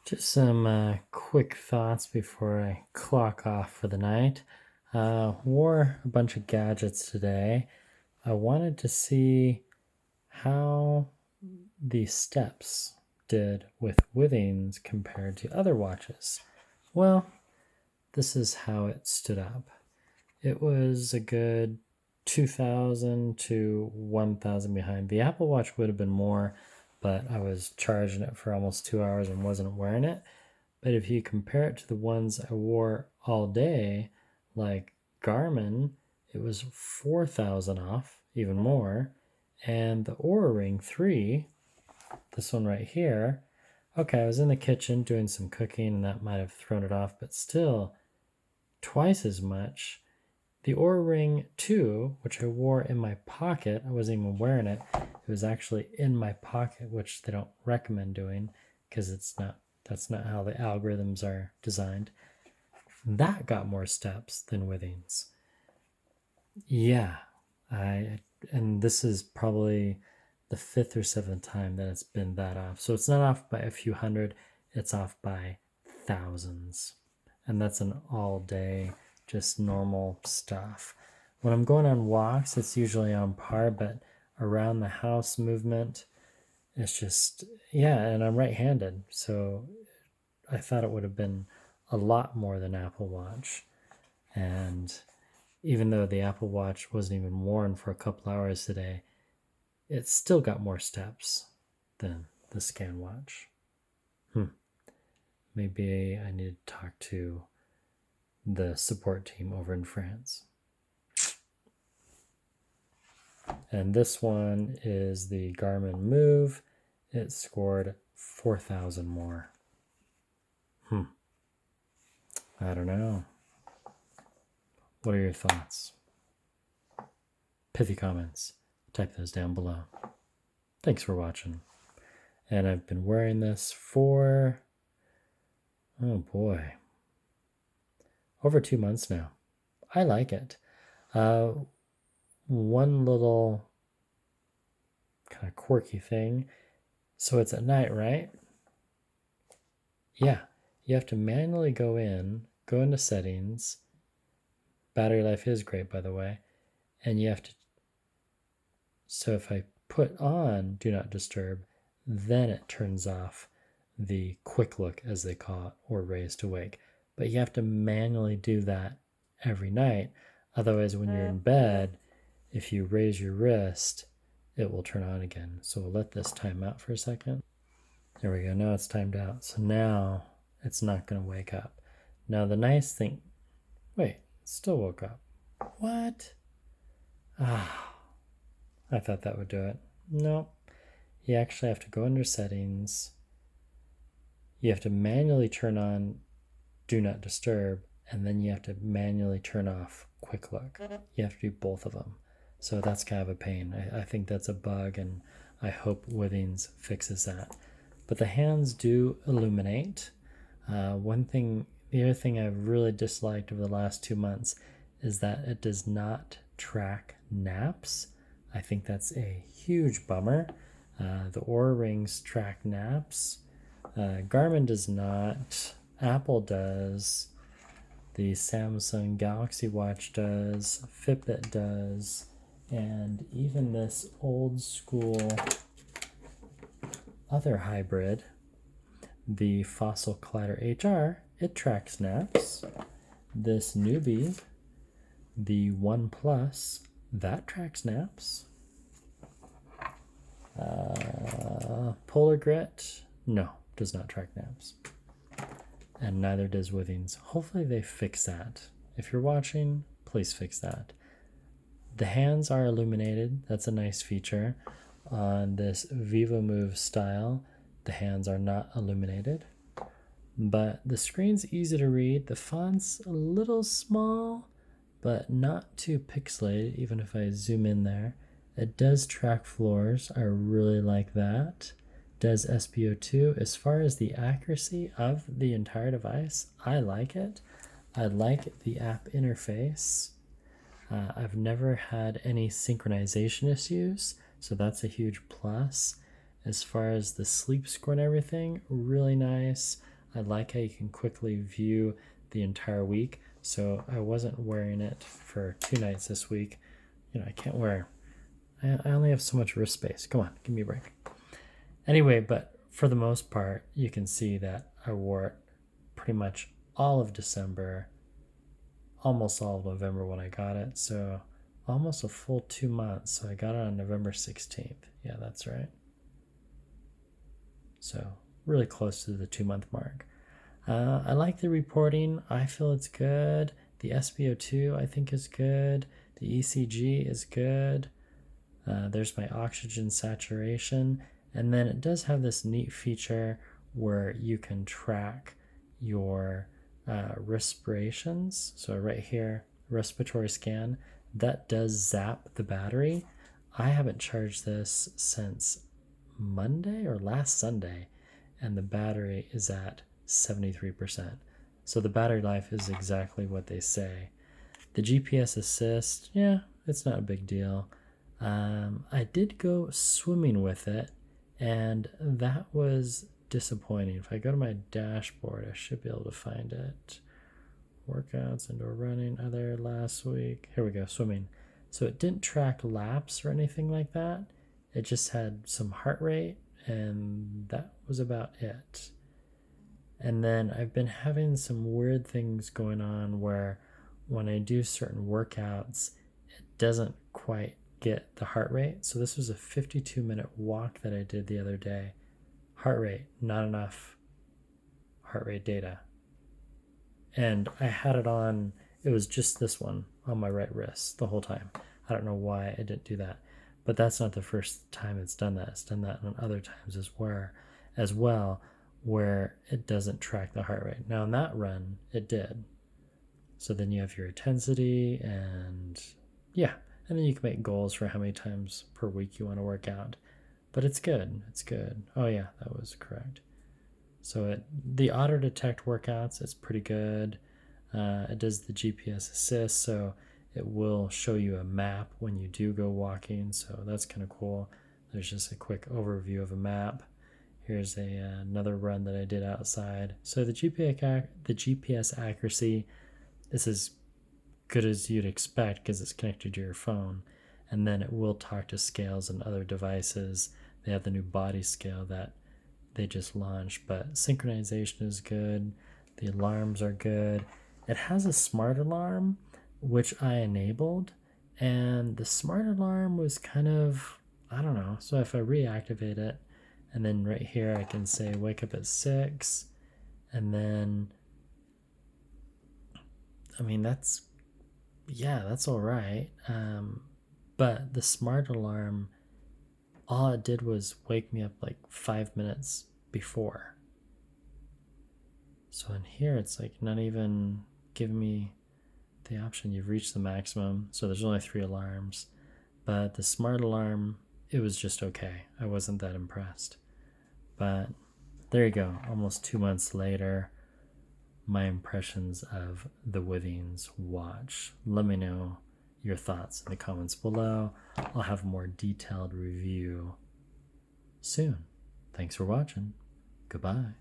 Just some quick thoughts before I clock off for the night. Wore a bunch of gadgets today. I wanted to see how the steps did with Withings compared to other watches. Well, this is how it stood up. It was a good 2,000 to 1,000 behind. The Apple Watch would have been more, but I was charging it for almost 2 hours and wasn't wearing it. But if you compare it to the ones I wore all day, like Garmin, it was 4,000 off, even more. And the Oura Ring 3, this one right here, okay, I was in the kitchen doing some cooking and that might have thrown it off, but still twice as much. The Oura Ring 2, which I wore in my pocket, I wasn't even wearing it. It was actually in my pocket, which they don't recommend doing because that's not how the algorithms are designed. That got more steps than Withings. Yeah, and this is probably the fifth or seventh time that it's been that off. So it's not off by a few hundred, it's off by thousands. And that's an all day, just normal stuff. When I'm going on walks, it's usually on par, but around the house movement, it's just, yeah, and I'm right handed. So I thought it would have been a lot more than Apple Watch. And even though the Apple Watch wasn't even worn for a couple hours today, it still got more steps than the ScanWatch. Maybe I need to talk to the support team over in France. And this one is the Garmin Move. It scored 4,000 more. I don't know. What are your thoughts? Pithy comments. Type those down below. Thanks for watching. And I've been wearing this for, oh boy, over 2 months now. I like it. One little kind of quirky thing. So it's at night, right? Yeah, you have to manually go into settings. Battery life is great, by the way. And you have to, so if I put on Do Not Disturb, then it turns off the quick look, as they call it, or raise to wake. But you have to manually do that every night. Otherwise, when you're in bed, if you raise your wrist, it will turn on again. So we'll let this time out for a second. There we go. Now it's timed out. So now it's not going to wake up. Now the nice thing, wait, it still woke up. What? I thought that would do it. Nope. You actually have to go under settings. You have to manually turn on Do Not Disturb, and then you have to manually turn off Quick Look. You have to do both of them. So that's kind of a pain. I think that's a bug, and I hope Withings fixes that. But the hands do illuminate. The other thing I've really disliked over the last 2 months is that it does not track naps. I think that's a huge bummer. The Oura Rings track naps. Garmin does not. Apple does. The Samsung Galaxy Watch does. Fitbit does. And even this old school other hybrid, the Fossil Collider HR, it tracks naps. This newbie, the OnePlus, that tracks naps. Polar Grit, no, does not track naps. And neither does Withings. Hopefully they fix that. If you're watching, please fix that. The hands are illuminated. That's a nice feature. On this VivoMove style, the hands are not illuminated. But the screen's easy to read. The font's a little small, but not too pixelated, even if I zoom in there. It does track floors. I really like that. Does SpO2. As far as the accuracy of the entire device, I like it. I like the app interface. I've never had any synchronization issues, so that's a huge plus. As far as the sleep score and everything, really nice. I like how you can quickly view the entire week. So I wasn't wearing it for 2 nights this week. I can't wear, I only have so much wrist space. Come on, give me a break. Anyway, but for the most part, you can see that I wore it pretty much all of December, almost all of November when I got it. So almost a full 2 months. So I got it on November 16th. Yeah, that's right. So really close to the 2-month mark. I like the reporting. I feel it's good. The SpO2 I think is good. The ECG is good. There's my oxygen saturation. And then it does have this neat feature where you can track your respirations. So right here, respiratory scan, that does zap the battery. I haven't charged this since Monday or last Sunday, and the battery is at 73%. So the battery life is exactly what they say. The GPS assist, yeah, it's not a big deal. I did go swimming with it, and that was disappointing. If I go to my dashboard, I should be able to find it. Workouts, indoor running, other last week. Here we go, swimming. So it didn't track laps or anything like that. It just had some heart rate, and that was about it. And then I've been having some weird things going on where when I do certain workouts, it doesn't quite get the heart rate. So this was a 52-minute walk that I did the other day. Heart rate, not enough heart rate data. And I had it on, it was just this one on my right wrist the whole time. I don't know why I didn't do that. But that's not the first time it's done that. It's done that on other times as well, where it doesn't track the heart rate. Now in that run, it did. So then you have your intensity and yeah, and then you can make goals for how many times per week you want to work out. But it's good. It's good. Oh yeah, that was correct. So the auto detect workouts, it's pretty good. It does the GPS assist, so it will show you a map when you do go walking. So that's kind of cool. There's just a quick overview of a map. Here's another run that I did outside. So the GPS accuracy is as good as you'd expect because it's connected to your phone. And then it will talk to scales and other devices. They have the new body scale that they just launched, but synchronization is good. The alarms are good. It has a smart alarm, which I enabled, and the smart alarm was kind of, I don't know. So if I reactivate it, and then right here I can say wake up at 6, and then, I mean, that's all right. But the smart alarm, all it did was wake me up like 5 minutes before. So in here, it's like not even giving me the option. You've reached the maximum. So there's only 3 alarms. But the smart alarm, it was just okay. I wasn't that impressed. But there you go. Almost 2 months later, my impressions of the Withings watch. Let me know your thoughts in the comments below. I'll have a more detailed review soon. Thanks for watching. Goodbye.